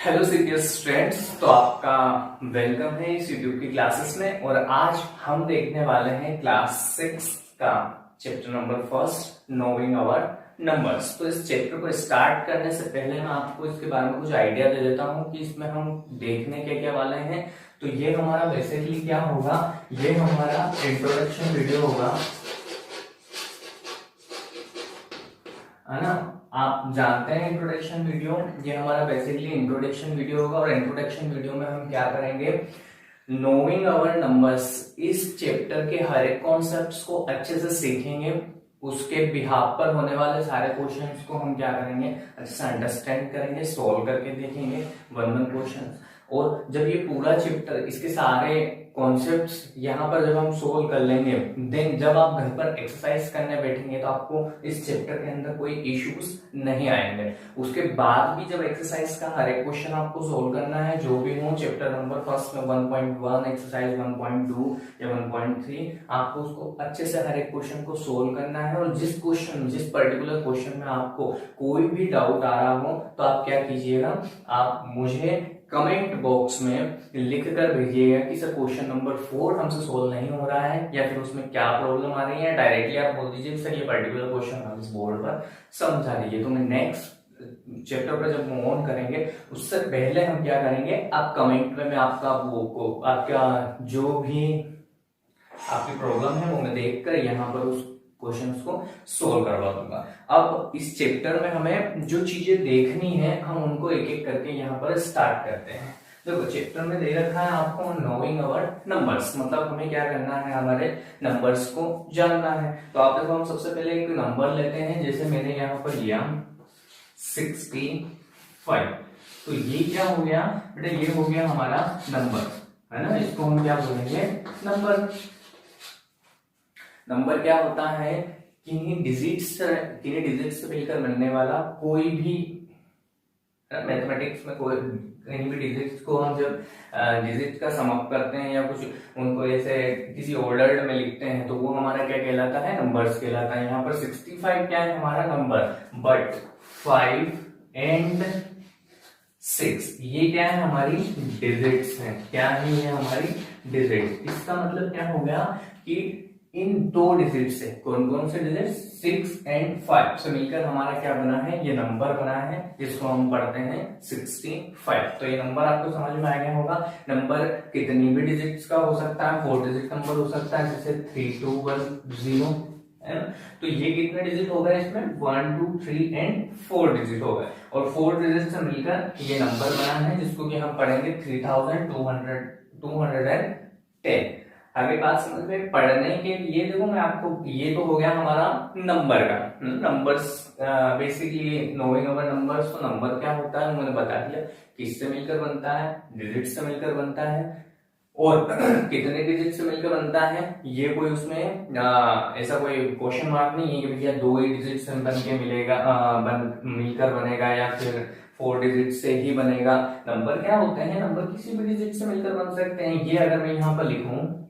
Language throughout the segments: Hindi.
हेलो सीपीएस स्टूडेंट्स, तो आपका वेलकम है इस यूट्यूब की क्लासेस में। और आज हम देखने वाले हैं क्लास 6 का chapter number first, knowing our numbers. तो इस चैप्टर को स्टार्ट करने से पहले मैं आपको इसके बारे में कुछ आइडिया दे देता हूं कि इसमें हम देखने क्या क्या वाले हैं। तो ये हमारा बेसिकली क्या होगा, ये हमारा इंट्रोडक्शन वीडियो होगा, है ना। आप जानते हैं इंट्रोडक्शन वीडियो, ये हमारा बेसिकली इंट्रोडक्शन वीडियो होगा। और इंट्रोडक्शन वीडियो में हम क्या करेंगे, नोइंग आवर नंबर्स, इस चैप्टर के हर एक कॉन्सेप्ट्स को अच्छे से सीखेंगे। उसके बिहाफ पर होने वाले सारे क्वेश्चंस को हम क्या करेंगे, अच्छे से अंडरस्टैंड करेंगे, सोल्व करके देखेंगे वन वन क्वेश्चन। और जब ये पूरा चैप्टर, इसके सारे कॉन्सेप्ट्स यहाँ पर जब हम सोल्व कर लेंगे, देन जब आप घर पर एक्सरसाइज करने बैठेंगे तो आपको इस चैप्टर के अंदर कोई इश्यूज नहीं आएंगे। उसके बाद भी जब एक्सरसाइज का हर एक क्वेश्चन आपको सोल्व करना है, जो भी हो चैप्टर नंबर फर्स्ट में 1.1 एक्सरसाइज 1.2 या 1.3, आपको उसको अच्छे से हर एक क्वेश्चन को सोल्व करना है। और जिस पर्टिकुलर क्वेश्चन में आपको कोई भी डाउट आ रहा हो तो आप क्या कीजिएगा, आप मुझे कमेंट बॉक्स में लिख कर भेजिएगा कि सर क्वेश्चन नंबर 4 हमसे सोल्व नहीं हो रहा है, या फिर उसमें क्या प्रॉब्लम आ रही है। डायरेक्टली आप बोल दीजिए सर ये पर्टिकुलर क्वेश्चन हम इस बोर्ड पर समझा दीजिए। तो मैं नेक्स्ट चैप्टर पर जब मूव ऑन करेंगे उससे पहले हम क्या करेंगे, आप कमेंट में मैं आपका आपका जो भी आपकी प्रॉब्लम है वो मैं देखकर यहाँ पर उस क्वेश्चंस को सोल्व करवा दूंगा। अब इस चैप्टर में हमें जो चीजें देखनी है हम उनको एक एक करके यहाँ पर स्टार्ट करते हैं। देखो चैप्टर में दे रखा है आपको नोइंग आवर नंबर्स, मतलब हमें क्या करना है, हमारे नंबर्स को जानना है। तो आप देखो हम सबसे पहले एक नंबर लेते हैं, जैसे मैंने यहाँ पर लिया 65। तो ये क्या हो गया बेटा, ये हो गया हमारा नंबर, है ना। इसको हम क्या बोलेंगे, नंबर। नंबर क्या होता है, किन्हीं डिजिट्स से मिलकर बनने वाला कोई भी, मैथमेटिक्स में कोई कहीं भी डिजिट्स को हम जब डिजिट्स का सम अप करते हैं या कुछ उनको ऐसे किसी ऑर्डर में लिखते हैं तो वो हमारा क्या कहलाता है, नंबर्स कहलाता है। यहाँ पर 65 क्या है हमारा नंबर, बट 5 एंड 6 ये क्या है, हमारी डिजिट्स हैं। क्या है ये हमारी डिजिट्स। इसका मतलब क्या हो गया कि इन दो डिजिट से, कौन कौन से डिजिट, 6 एंड 5 से मिलकर हमारा क्या बना है, ये नंबर बना है, जिसको हम पढ़ते हैं 65। तो ये नंबर आपको समझ में आ गया होगा। नंबर कितनी भी डिजिट्स का हो सकता है, 4 डिजिट नंबर हो सकता है, जैसे 3210 है ना। तो ये कितने डिजिट हो गए इसमें, 1 2 3 एंड 4 डिजिट हो गए। और 4 डिजिट से मिलकर ये नंबर बना है, जिसको कि हम पढ़ेंगे 3210। आगे बात समझ में, पढ़ने के लिए देखो मैं आपको, ये तो हो गया हमारा नंबर का। Numbers basically knowing our numbers, तो नंबर क्या होता है मैंने बता दिया, किससे मिलकर बनता है, डिजिट से मिलकर बनता है। और कितने डिजिट से मिलकर बनता है, ये कोई उसमें ऐसा कोई क्वेश्चन मार्क नहीं है कि भैया 2 ही डिजिट से बन के मिलेगा, मिलकर बनेगा, या फिर 4 डिजिट से ही बनेगा। नंबर क्या होते हैं, नंबर किसी भी डिजिट से मिलकर बन सकते हैं। ये अगर मैं यहाँ पर लिखूं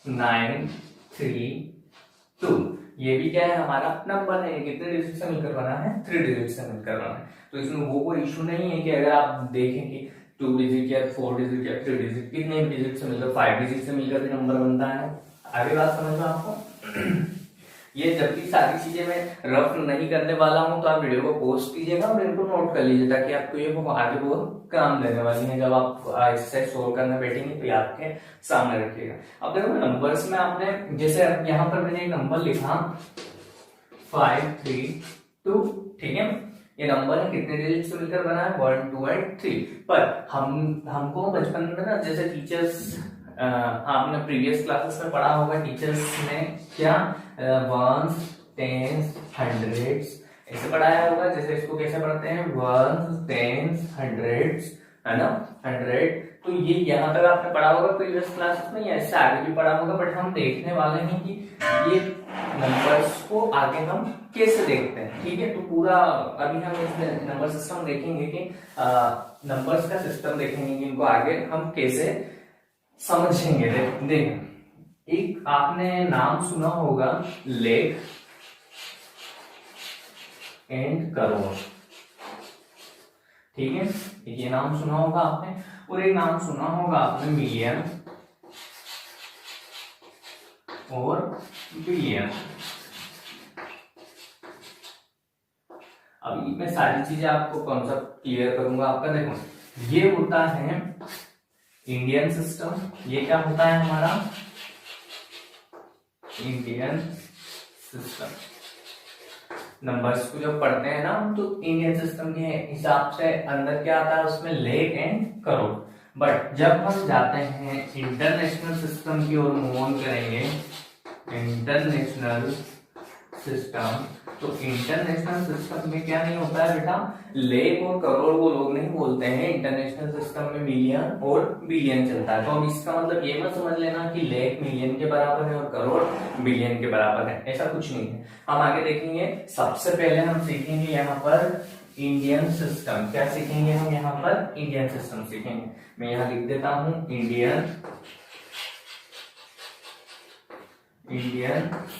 932, ये भी क्या है हमारा नंबर है। कितने डिजिट से मिलकर बना है, 3 डिजिट से मिलकर बना है। तो इसमें वो कोई इशू नहीं है कि अगर आप देखें कि 2 डिजिट या 4 डिजिट या 3 डिजिट, कितने डिजिट से मिलकर, 5 डिजिट से मिलकर भी नंबर बनता है। आगे बात समझ में आपको। ये जब भी सारी चीजें मैं रफ नहीं करने वाला हूं तो आप वीडियो को पॉज कीजिएगा और इनको नोट कर लीजिए, ताकि आपको ये आगे बहुत काम देने वाली है। जब आप एक्सरसाइज सोल्व करने बैठेंगे तो ये आपके सामने रखिएगा। अब देखो नंबर्स में आपने, जैसे यहाँ पर मैंने एक नंबर लिखा 532, ठीक है। ये नंबर है, कितने डिजिट से मिलकर बना है, 1 2 एंड 3। पर हमको बचपन में ना, जैसे टीचर्स, आपने प्रीवियस क्लासेस में पढ़ा होगा, टीचर्स ने क्या वंस, टेंस, हंड्रेड्स ऐसे पढ़ाया होगा। जैसे इसको कैसे पढ़ते हैं, वंस, टेंस, हंड्रेड्स, है ना, 100। तो ये यहाँ तक आपने पढ़ा होगा प्रीवियस क्लासेस में, या इससे आगे भी पढ़ा होगा। बट हम देखने वाले हैं कि ये नंबर्स को आगे हम कैसे देखते हैं, ठीक है। तो पूरा अभी हम इस नंबर सिस्टम देखेंगे कि नंबर्स का सिस्टम देखेंगे कि इनको आगे हम कैसे समझेंगे। देखें, एक आपने नाम सुना होगा, लेख एंड करोड़, ठीक है, ये नाम सुना होगा आपने, और एक नाम सुना होगा आपने मिलियन और बिलियन। अब मैं सारी चीजें आपको कॉन्सेप्ट क्लियर करूंगा आपका। देखो ये होता है इंडियन सिस्टम, ये क्या होता है हमारा इंडियन सिस्टम। नंबर्स को जब पढ़ते हैं ना तो इंडियन सिस्टम के हिसाब से अंदर क्या आता है उसमें लेख एंड करोड़। बट जब हम जाते हैं इंटरनेशनल सिस्टम की ओर मूव ऑन करेंगे, इंटरनेशनल सिस्टम, तो इंटरनेशनल सिस्टम में क्या नहीं होता है बेटा, लेख और करोड़ वो लोग नहीं बोलते हैं, इंटरनेशनल सिस्टम में मिलियन और बिलियन चलता है। तो अब इसका मतलब ये मत समझ लेना कि लेख मिलियन के बराबर है और करोड़ बिलियन के बराबर है, ऐसा कुछ नहीं है। हम आगे देखेंगे, सबसे पहले हम सीखेंगे यहाँ पर इंडियन सिस्टम। क्या सीखेंगे हम यहाँ पर? इंडियन सिस्टम सीखेंगे। मैं यहाँ लिख देता हूँ इंडियन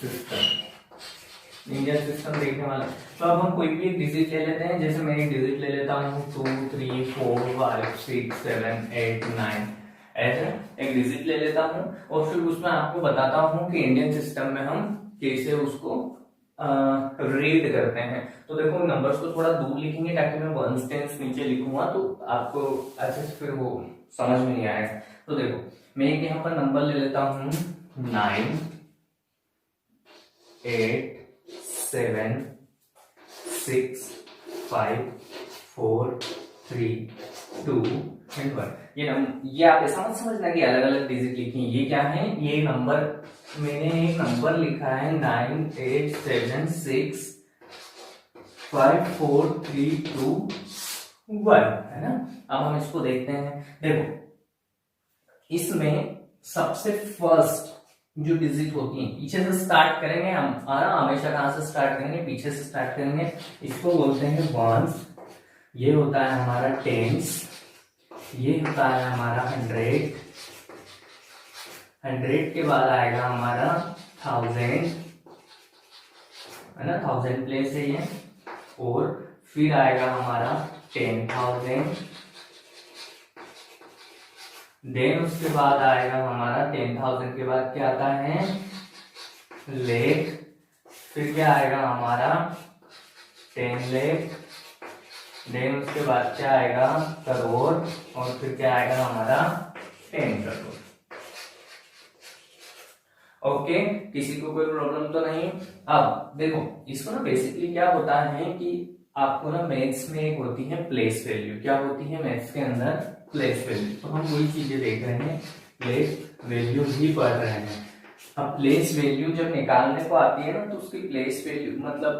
सिस्टम। इंडियन सिस्टम देखने वाला, तो अब हम कोई भी एक डिजिट ले लेते हैं। जैसे मैं एक डिजिट ले लेता हूँ 2 3 4 5 6 7 8 9, ऐसे एक डिजिट ले लेता हूँ और फिर उसमें आपको बताता हूँ कि इंडियन सिस्टम में हम कैसे उसको रीड करते हैं। तो देखो नंबर्स को थोड़ा दूर लिखेंगे ताकि मैं वंस टेंस नीचे लिखूंगा तो आपको अच्छे से फिर वो समझ में नहीं आएगा। तो देखो मैं एक यहाँ पर नंबर ले लेता हूँ 9 8 7 6 5 4 3 2 1। ये आप ऐसा मत समझना कि अलग अलग डिजिट लिखी, ये क्या है, ये नंबर मैंने एक नंबर लिखा है 9 8 7 6 5 4 3 2 1, है ना। अब हम इसको देखते हैं। देखो इसमें सबसे फर्स्ट जो डिजिट होती है, पीछे से स्टार्ट करेंगे हम, हमेशा कहां से स्टार्ट करेंगे? पीछे से स्टार्ट करेंगे। इसको बोलते हैं वंस, ये होता है हमारा टेंस, ये होता है हमारा 100, 100 के बाद आएगा हमारा 1000, है ना, 1000 प्लेस है ये, और फिर आएगा हमारा 10,000, देन उसके बाद आएगा हमारा 10,000 के बाद क्या आता है? लेख, फिर क्या आएगा हमारा 10 लाख, देन उसके बाद क्या आएगा? करोड़, और फिर क्या आएगा हमारा 10 करोड़। ओके, किसी को कोई प्रॉब्लम तो नहीं? अब देखो इसको ना बेसिकली क्या होता है कि आपको ना मैथ्स में एक होती है प्लेस वैल्यू। क्या होती है मैथ्स के अंदर? Place value. तो हम वही चीजें देख रहे हैं, प्लेस वैल्यू ही पढ़ रहे हैं। अब प्लेस वैल्यू जब निकालने को आती है ना तो उसकी प्लेस वैल्यू मतलब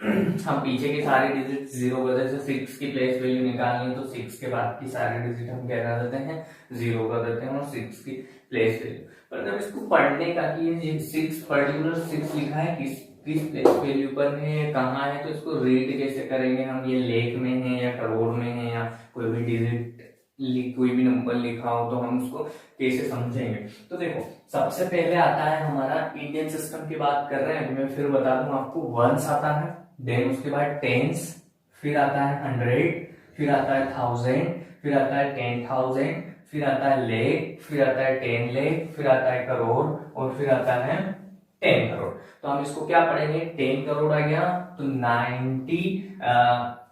हम पीछे के सारे डिजिट जीरो कर देते हैं, 6 की प्लेस वैल्यू निकालनी है तो 6 के बाद की सारे डिजिट हम क्या कर देते हैं? जीरो कर देते हैं, और 6 की प्लेस वैल्यू। पर जब इसको पढ़ने का कि ये 6 पर्टिकुलर 6 लिखा है किस प्लेस वैल्यू पर है, कहाँ है, तो इसको रीड कैसे करेंगे हम? ये लेख में है या करोड़ में है या कोई भी डिजिट कोई भी नंबर लिखा हो तो हम उसको कैसे समझेंगे? तो देखो सबसे पहले आता है हमारा इंडियन सिस्टम की बात कर रहे हैं, मैं फिर बता दूं आपको, वंस आता है, देन उसके बाद टेंस, फिर आता है 100, फिर आता है 1000, फिर आता है 10,000, फिर आता है लेख, फिर आता है 10 लाख, फिर आता है करोड़, और फिर आता है 10 करोड़। तो हम इसको क्या पढ़ेंगे? 10 करोड़ आ गया तो 90,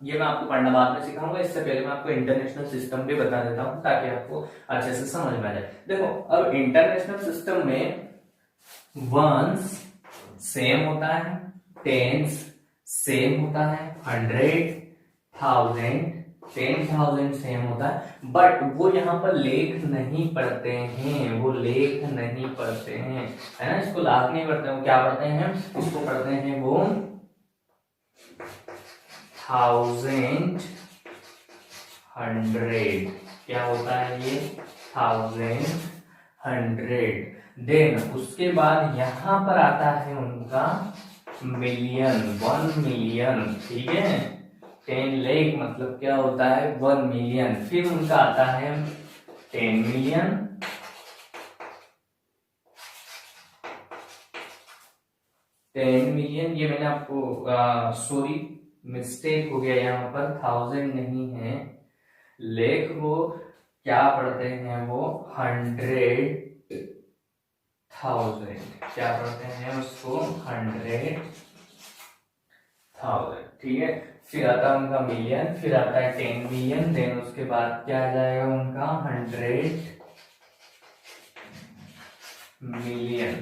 ये मैं आपको पढ़ना बाद में सिखाऊंगा, इससे पहले मैं आपको इंटरनेशनल सिस्टम भी बता देता हूं ताकि आपको अच्छे से समझ में आ जाए। देखो अब इंटरनेशनल सिस्टम में वंस सेम होता है, टेंस सेम होता है, 100, 1000, 10,000 सेम होता है, बट वो यहाँ पर लेख नहीं पढ़ते हैं, वो लेख नहीं पढ़ते हैं, है ना। इसको लाख नहीं पढ़ते, वो क्या पढ़ते हैं? इसको पढ़ते हैं वो 1000, 100। क्या होता है ये? 1000, 100। देन उसके बाद यहां पर आता है उनका मिलियन, 1 मिलियन, ठीक है। 10 लाख मतलब क्या होता है? 1 मिलियन। फिर उनका आता है 10 मिलियन, 10 मिलियन, ये मैंने आपको सॉरी मिस्टेक हो गया यहाँ पर, 1000 नहीं है, लेख वो क्या पढ़ते हैं, वो 100,000, क्या पढ़ते हैं उसको, 100,000, ठीक है। फिर आता है उनका मिलियन, फिर आता है 10 मिलियन, देन उसके बाद क्या आ जाएगा उनका 100 मिलियन,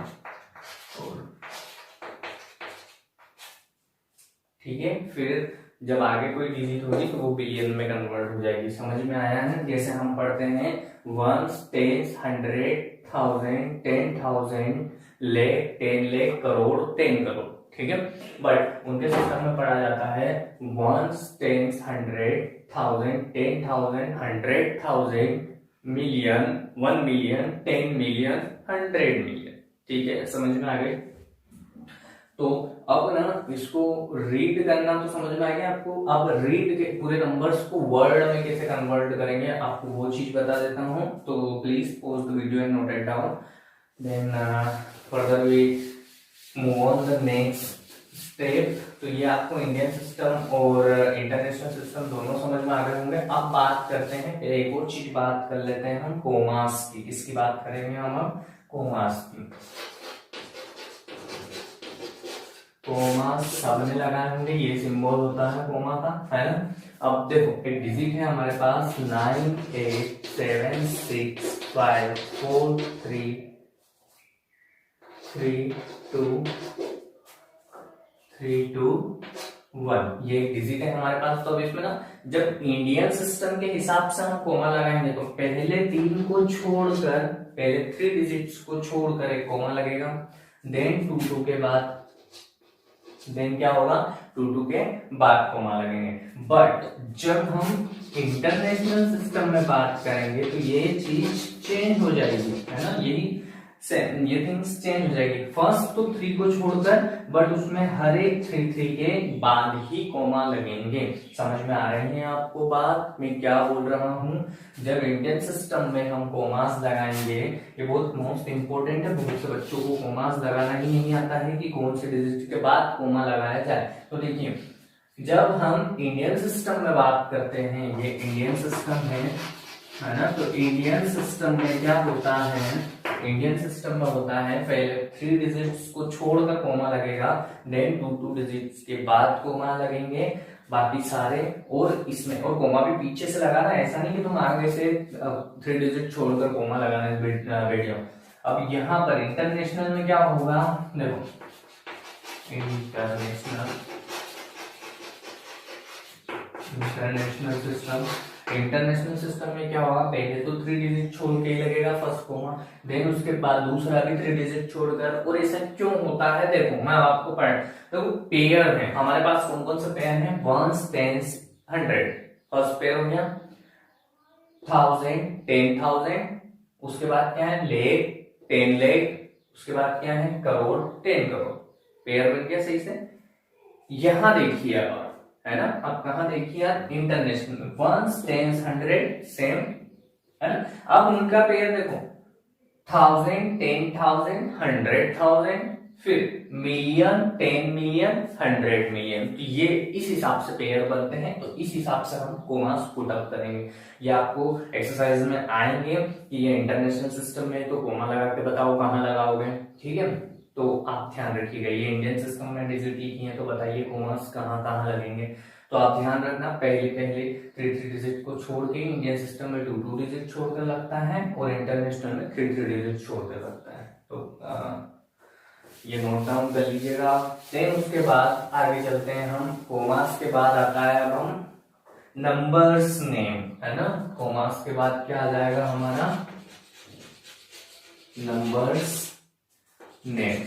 ठीक है। फिर जब आगे कोई डिजिट होगी तो वो बिलियन में कन्वर्ट हो जाएगी। समझ में आया है? जैसे हम पढ़ते हैं 1, 10, 100,000, 10,000, लाख, 10 लाख, करोड़, 10 करोड़, ठीक है। बट उनके सिस्टम में पढ़ा जाता है 1, 10, 100,000, 10,000, 100,000, मिलियन, 1 मिलियन, 10 मिलियन, 100 मिलियन, ठीक है। समझ में आ गई? तो अब ना इसको रीड करना तो समझ में आ गया आपको। अब रीड के पूरे नंबर्स को वर्ड में कैसे कन्वर्ट करेंगे आपको वो चीज बता देता हूं। तो please pause the video and note it down, then further we move on the next step. तो ये आपको इंडियन सिस्टम और इंटरनेशनल सिस्टम दोनों समझ में आ गए होंगे। अब बात करते हैं, एक और चीज बात कर लेते हैं हम कोमास की। किसकी बात करेंगे हम? अब कोमास की। कोमा सबने लगाए होंगे, ये सिंबल होता है कोमा का, है ना। अब देखो एक डिजिट है हमारे पास 9, 8, 7, 6, 5, 4, 3, 2, 1, ये एक डिजिट है हमारे पास। तो अब इसमें ना जब इंडियन सिस्टम के हिसाब से हम कोमा लगाएंगे तो पहले 3 को छोड़कर, पहले 3 डिजिट्स को छोड़कर एक कोमा लगेगा, देन 2 के बाद, देन क्या होगा, 2 के बाद कोमा लगेंगे। बट जब हम इंटरनेशनल सिस्टम में बात करेंगे तो ये चीज चेंज हो जाएगी, है ना। ये थिंग्स चेंज हो जाएगी। फर्स्ट तो 3 को छोड़कर, बट उसमें हर एक 3 के बाद ही कोमा लगेंगे। समझ में आ रही है आपको बात मैं क्या बोल रहा हूँ? जब इंडियन सिस्टम में हम कोमास लगाएंगे, ये बहुत मोस्ट इंपोर्टेंट है, बहुत से बच्चों को कोमास लगाना ही नहीं आता है कि कौन से डिजिट के बाद कोमा लगाया जाए। तो देखिए जब हम इंडियन सिस्टम में बात करते हैं, ये इंडियन सिस्टम है ना। तो इंडियन सिस्टम में क्या होता है, इंडियन सिस्टम में होता है पहले 3 डिजिट्स को छोड़कर कोमा लगेगा, देन 2 डिजिट्स के बाद कोमा लगेंगे, बाकी सारे, और इसमें और कोमा भी पीछे से लगाना, ऐसा नहीं कि तुम आगे से 3 डिजिट छोड़कर कोमा लगाना है वीडियो। अब यहाँ पर इंटरनेशनल में क्या होगा, देखो इंटरनेशनल सिस्टम में क्या होगा, पहले तो 3 डिजिट छोड़ के ही लगेगा फर्स्ट कोमा, देन उसके बाद दूसरा भी 3 डिजिट छोड़कर। और ऐसा क्यों होता है, देखो मैं आपको देखो पेयर है हमारे पास, कौन कौन से पेयर हैं, 1, 10, 100, फर्स्ट पेयर हो गया, 1000, 10,000, उसके बाद क्या है, लाख, 10 लाख, उसके बाद क्या है, करोड़, 10 करोड़, पेयर बन गया सही से। यहां देखिए अब, है ना, अब कहां देखिए आप, इंटरनेशनल 1, 10, 100 सेम, है ना। अब उनका पेयर देखो 1000, 10,000, 100,000, फिर मिलियन, 10 मिलियन, 100 मिलियन। तो ये इस हिसाब से पेयर बनते हैं, तो इस हिसाब से हम कोमास पुट अप करेंगे। ये आपको एक्सरसाइज में आएंगे कि ये इंटरनेशनल सिस्टम में तो कोमा लगा के बताओ कहां लगाओगे, ठीक है। तो आप ध्यान रखिएगा, ये इंडियन सिस्टम में डिजिट की है तो बताइए कोमास कहां कहां लगेंगे। तो आप ध्यान रखना, पहले 3 डिजिट को छोड़ के इंडियन सिस्टम में 2 डिजिट छोड़कर लगता है, और इंटरनेशनल में 3 डिजिट छोड़कर लगता है। तो ये नोट डाउन कर लीजिएगा। देन उसके बाद आगे चलते हैं हम, कोमास के बाद आता है अब हम नंबर्स नेम, है ना। कोमास के बाद क्या आ जाएगा हमारा, नंबर्स नेम।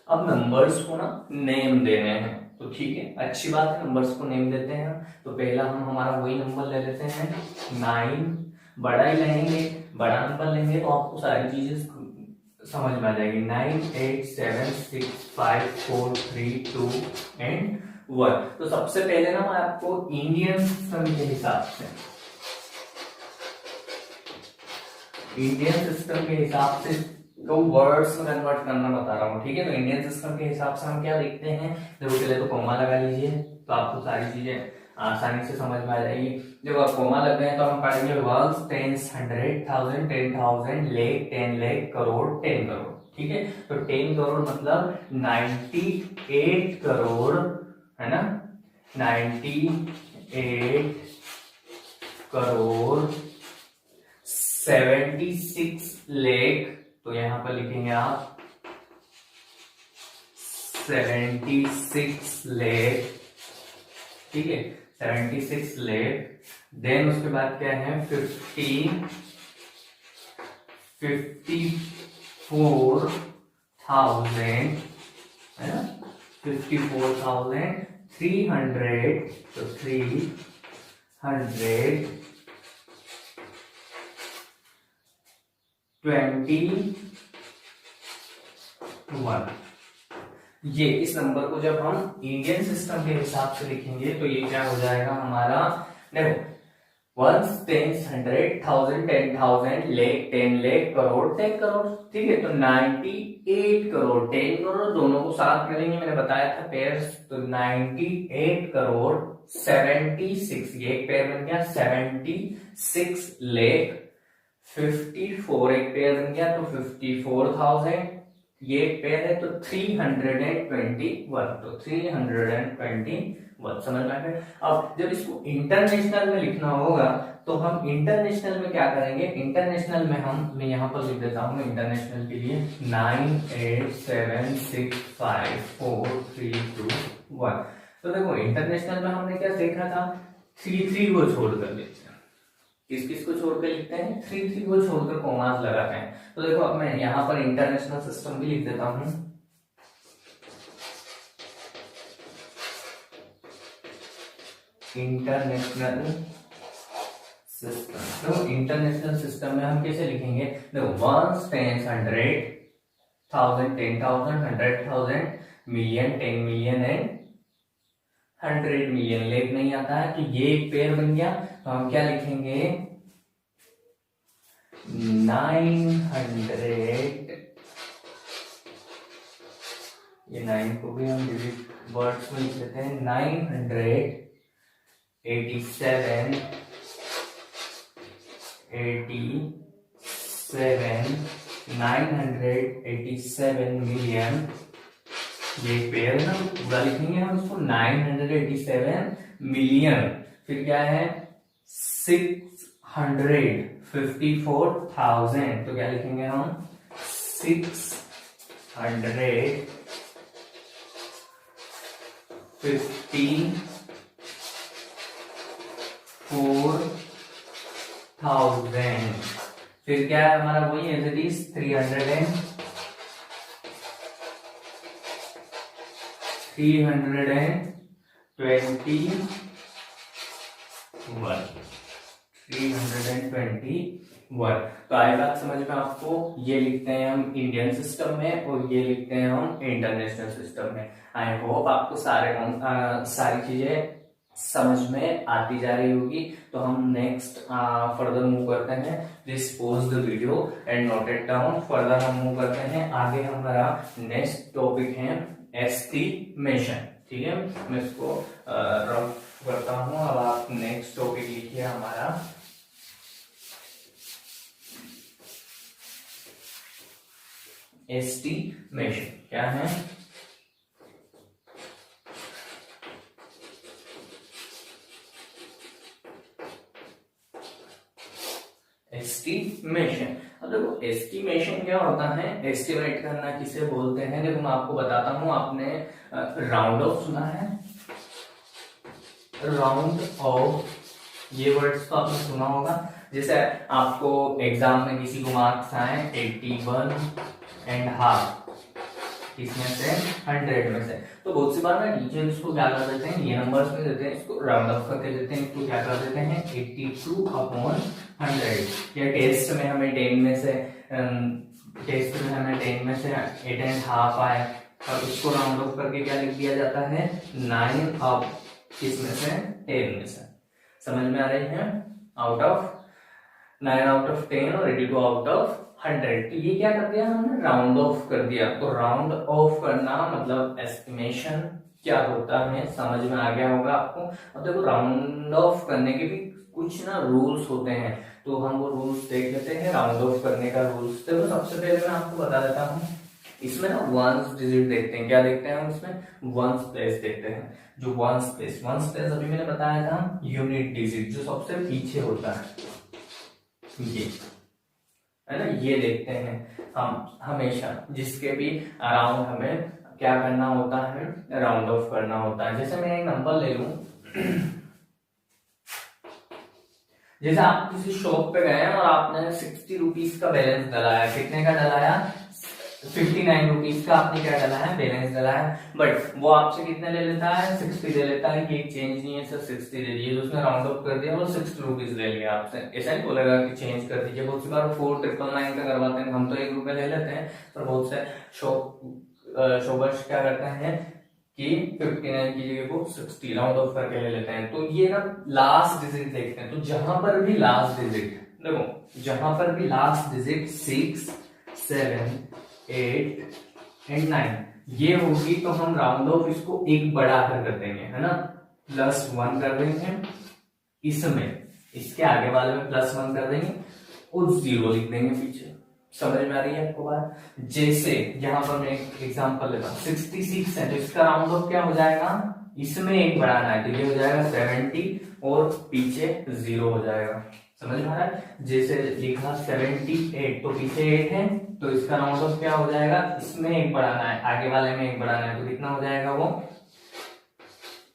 अब नंबर्स को ना नेम देने हैं, तो ठीक है, अच्छी बात है, नंबर्स को नेम देते हैं। तो पहला हम हमारा वही नंबर ले लेते हैं 9, बड़ा ही लेंगे, बड़ा नंबर लेंगे तो आपको सारी चीजें समझ में आ जाएगी। 9, 8, 7, 6, 5, 4, 3, 2 एंड 1। तो सबसे पहले ना मैं आपको इंडियन सिस्टम के हिसाब से, इंडियन सिस्टम के हिसाब से को वर्ड्स में कन्वर्ट करना बता रहा हूँ, ठीक है। तो इंडियन सिस्टम के हिसाब से हम क्या देखते हैं, देखो पहले तो कॉमा लगा लीजिए, तो आपको सारी चीजें आसानी से समझ में आ जाएगी। जब आप कॉमा लग गए तो हम पढ़ेंगे वंस, टेंस, 100,000, 10,000, लाख, 10 लाख, करोड़, 10 करोड़, ठीक है। तो 10 करोड़ मतलब 98 करोड़, है ना, 98 करोड़ 76 लाख, तो यहां पर लिखेंगे आप 76 लाख, ठीक है, 76 लाख। देन उसके बाद क्या है, 54,000, है ना, 54,300, तो 321। ये इस नंबर को जब हम इंडियन सिस्टम के हिसाब से लिखेंगे तो ये क्या हो जाएगा हमारा, देखो वंस, टेंस, 100,000, 10,000, लाख, 10 लाख, करोड़, 10 करोड़, ठीक है। तो 98 करोड़, 10 करोड़ दोनों को साथ करेंगे, मैंने बताया था पेयर्स, तो 98 करोड़ 76, ये एक पेयर बन गया 76 लाख, 54 एक पेयर बन गया तो 54,000, ये एक पेयर है तो 321, तो 321 समझ में आ गया। अब जब इसको इंटरनेशनल में लिखना होगा तो हम इंटरनेशनल में क्या करेंगे, इंटरनेशनल में मैं यहाँ पर लिख देता हूँ इंटरनेशनल के लिए 98765432 1। तो देखो इंटरनेशनल में हमने क्या देखा था, 3 को छोड़कर लिखते हैं, किस किस को छोड़कर लिखते हैं, 3 को छोड़कर कॉमास लगाते हैं। तो देखो अब मैं यहाँ पर इंटरनेशनल सिस्टम भी लिख देता हूं, इंटरनेशनल सिस्टम। तो इंटरनेशनल सिस्टम में हम कैसे लिखेंगे, देखो ones, tens, 100,000, 10,000, 100,000, million, 10 million and 100 million. लेख नहीं आता है तो ये एक पेयर बन गया, तो हम क्या लिखेंगे 900, ये 9 को भी हम डिजिट वर्ड्स में लिख देते हैं, 987 मिलियन, ये पेयर है ना, पूरा लिखेंगे हम इसको 987 मिलियन, फिर क्या है 654,000, तो क्या लिखेंगे हम 654,000, फिर क्या है हमारा वही एज इट इज 321, तो आई बात समझ में आपको। ये लिखते हैं हम इंडियन सिस्टम में और ये लिखते हैं हम इंटरनेशनल सिस्टम में। आई होप आपको सारी चीजें समझ में आती जा रही होगी। तो हम नेक्स्ट फर्दर मूव करते हैं, please pause the video and note it down. Further हम मूव करते हैं आगे, हमारा नेक्स्ट टॉपिक है एस्टिमेशन, ठीक है। मैं इसको रफ करता हूं, अब आप नेक्स्ट टॉपिक लिखिए हमारा एस्टिमेशन। क्या है, एस्टिमेशन। अब देखो एस्टिमेशन क्या होता है, एस्टिमेट करना किसे बोलते हैं, देखो मैं आपको बताता हूं। आपने राउंड ऑफ सुना है, राउंड ऑफ, ये वर्ड्स तो आपने सुना होगा। जैसे आपको एग्जाम में किसी को मार्क्स आए 81.5, किसमें से 100 में से, तो बहुत सी बार ना टीचर इसको क्या कर देते हैं, ये नंबर्स में देते हैं, इसको राउंड ऑफ करके देते हैं, इसको क्या कर देते हैं 82/100। या टेस्ट में हमें 10 में से 8.5 आए, और उसको राउंड ऑफ करके क्या लिख दिया जाता है 9 अब किसमें से 10 में से। समझ में आ रही है, आउट ऑफ 9 आउट ऑफ 10 और 82 आउट ऑफ 100, तो ये क्या कर दिया हमने, राउंड ऑफ कर दिया। तो राउंड ऑफ करना मतलब एस्टिमेशन क्या होता है समझ में आ गया होगा आपको। अब देखो राउंड ऑफ करने के भी कुछ ना रूल्स होते हैं, तो हम वो रूल्स देख लेते हैं राउंड ऑफ करने का रूल्स। देखो सबसे पहले मैं आपको बता देता हूँ, इसमें ना वंस डिजिट देखते हैं। क्या देखते हैं हम इसमें, वंस प्लेस देखते हैं। जो वंस प्लेस अभी मैंने बताया था यूनिट डिजिट, जो सबसे पीछे होता है ये है ना, ये देखते हैं हम हमेशा, जिसके भी अराउंड हमें क्या करना होता है, राउंड ऑफ करना होता है। जैसे मैं एक नंबर ले लूं, जैसे आप किसी शॉप पे गए और आपने 60 रुपीज का बैलेंस डलाया, कितने का डलाया, 59 रुपीज का आपने क्या डलाया, बैलेंस डलाया, बट वो आपसे कितने ले लेता है, 60 ले लेता है कि एक चेंज नहीं है सर 60 दे दिए, तो उसने राउंड ऑफ कर दिया और 60 रुपीज ले लिया आपसे। ऐसा नहीं बोलेगा कि चेंज कर दीजिए, बहुत सी बार 4999 का करवाते हैं, हम तो 1 रुपए ले लेते हैं, पर बहुत से शॉपर्स क्या करते हैं कि 59 की जगह को 60 राउंड ऑफ करके ले लेते हैं। तो ये ना लास्ट डिजिट देखते हैं, तो जहां पर भी लास्ट डिजिट देखो, जहां पर भी लास्ट डिजिट 6, 7, 8 एंड 9 ये होगी, तो हम राउंड ऑफ इसको एक बढ़ाकर कर देंगे, है ना, +1 कर देंगे इसमें, इसके आगे वाले में +1 कर देंगे और 0 लिख देंगे पीछे। समझ में आ रही है आपको बात। जैसे यहां पर मैं एक एग्जांपल लेता हूं, 66 है, तो इसका राउंड ऑफ क्या हो जाएगा, इसमें एक बढ़ाना है, तो ये हो जाएगा 70 और पीछे 0 हो जाएगा। समझ में आ रहा है। जैसे लिखा 78, तो पीछे 8 है, तो इसका राउंड ऑफ क्या हो जाएगा, इसमें एक बढ़ाना है, आगे वाले में एक बढ़ाना है, तो कितना हो जाएगा वो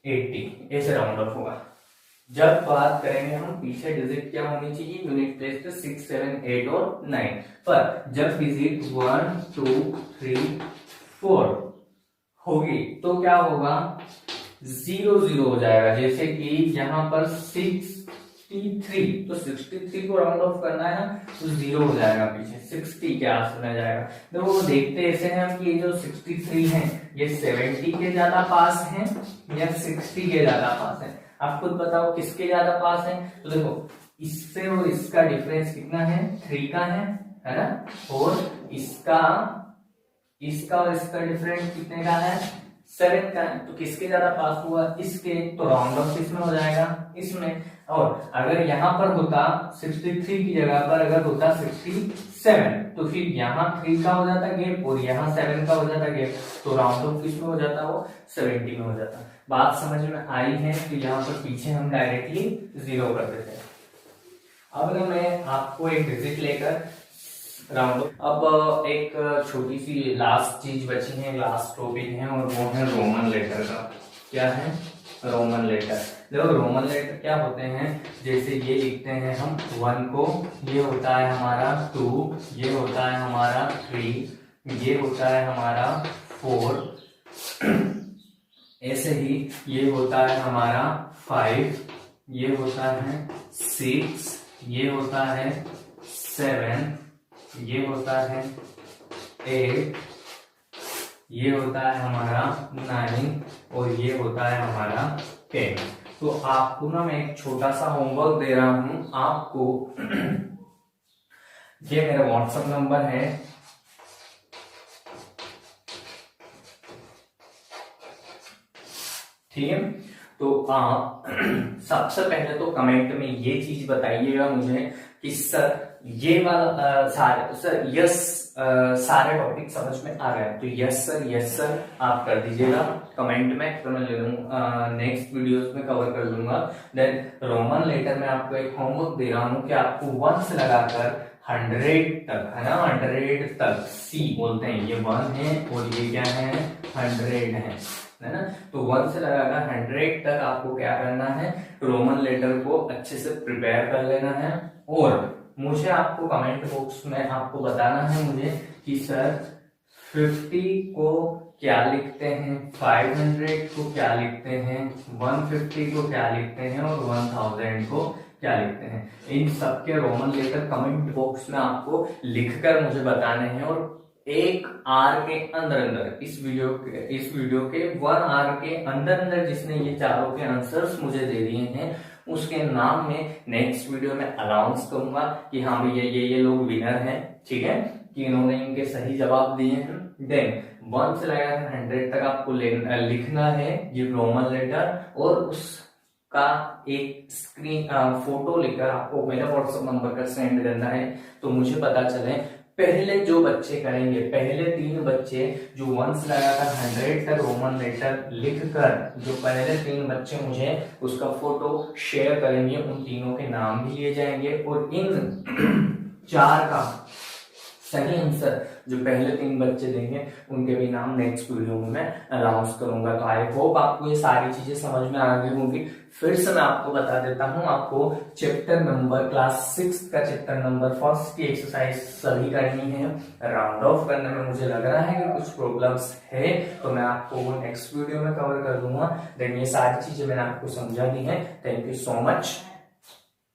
80। ऐसे राउंड ऑफ होगा। जब बात करेंगे हम पीछे डिजिट क्या होनी चाहिए, यूनिट प्लेस पे 6, 7, 8 और 9, पर जब डिजिट 1, 2, 3, 4 होगी तो क्या होगा, 0, 0 हो जाएगा। जैसे कि यहाँ पर 63, तो 63 को राउंड ऑफ करना है ना, तो 0 हो जाएगा पीछे, 60 के आस में जाएगा। देखो वो देखते ऐसे हैं कि ये जो 63 है ये 70 के ज्यादा पास है या 60 के ज्यादा पास है, आप खुद बताओ किसके ज्यादा पास है। तो देखो इससे और इसका डिफरेंस कितना है, 3 का है ना, और इसका और इसका डिफरेंस कितने का है, 7 का है। तो किसके ज्यादा पास हुआ, इसके, तो राउंड ऑफ किसमें हो जाएगा, इसमें। और अगर यहां पर होता 63 की जगह पर अगर होता 67, तो फिर यहाँ 3 का हो जाता गैप और यहाँ 7 का हो जाता गैप, तो राउंड ऑफ किसमें हो जाता, वो 70 में हो जाता। बात समझ में आई है, तो यहाँ पर पीछे हम डायरेक्टली 0 कर देते हैं। अब अगर मैं आपको एक डिजिट लेकर राउंड, अब एक छोटी सी लास्ट चीज बची है, लास्ट टॉपिक है, और वो है रोमन लेटर का। क्या है, रोमन लेटर। देखो रोमन लेटर क्या होते हैं, जैसे ये लिखते हैं हम 1 को, ये होता है हमारा 2, ये होता है हमारा 3, ये होता है हमारा 4, ऐसे ही ये होता है हमारा 5, ये होता है 6, ये होता है 7, ये होता है 8, ये होता है हमारा 9 और ये होता है हमारा 10। तो आपको ना मैं एक छोटा सा होमवर्क दे रहा हूं आपको। ये मेरा व्हाट्सएप नंबर है, ठीक है। तो आप सबसे पहले तो कमेंट में ये चीज बताइएगा मुझे कि सर ये वाला सारे टॉपिक समझ में आ गए, तो यस सर आप कर दीजिएगा कमेंट में, तो मैं ले लूंगा नेक्स्ट वीडियोस में कवर कर लूंगा। देन रोमन लेटर में आपको एक होमवर्क दे रहा हूं कि आपको 1 से लगाकर 100 तक, है ना, 100 तक, सी बोलते हैं, ये 1 है और ये क्या है, 100 है ना। तो 1 से लगाकर 100 तक आपको क्या करना है, रोमन लेटर को अच्छे से प्रिपेयर कर लेना है। और मुझे आपको कमेंट बॉक्स में आपको बताना है मुझे कि सर 50 को क्या लिखते हैं, 500 को क्या लिखते हैं, 150 को क्या लिखते हैं और 1000 को क्या लिखते हैं। इन सबके रोमन लेटर कमेंट बॉक्स में आपको लिखकर मुझे बताने हैं, और 1 आवर के अंदर इस वीडियो के 1 आवर के अंदर जिसने ये चारों के आंसर्स मुझे दे दिए हैं उसके नाम में नेक्स्ट वीडियो में अनाउंस करूंगा कि हाँ भैया ये लोग विनर हैं ठीक है, कि इन्होंने इनके सही जवाब दिए हैं। देन 1 से लेकर 100 तक आपको लिखना है ये रोमन लेटर, और उसका एक स्क्रीन फोटो लेकर आपको मेरे व्हाट्सएप नंबर पर सेंड करना है, तो मुझे पता चले। पहले जो बच्चे करेंगे, पहले 3 बच्चे जो 1 से लगाकर 100 तक रोमन लेटर लिखकर, जो पहले 3 बच्चे मुझे उसका फोटो शेयर करेंगे, उन तीनों के नाम भी लिए जाएंगे, और इन 4 का सही आंसर जो पहले 3 बच्चे देंगे उनके भी नाम नेक्स्ट वीडियो में मैं अनाउंस करूंगा। तो आई होप आपको ये सारी चीजें समझ में आ गई होंगी। फिर से मैं आपको बता देता हूं, आपको चैप्टर नंबर क्लास 6 का चैप्टर नंबर 1 की एक्सरसाइज सभी करनी है। राउंड ऑफ करने में मुझे लग रहा है कि कुछ प्रॉब्लम्स है, तो मैं आपको वो नेक्स्ट वीडियो में कवर कर दूंगा। देन ये सारी चीजें मैंने आपको समझा दी है। Thank you so much.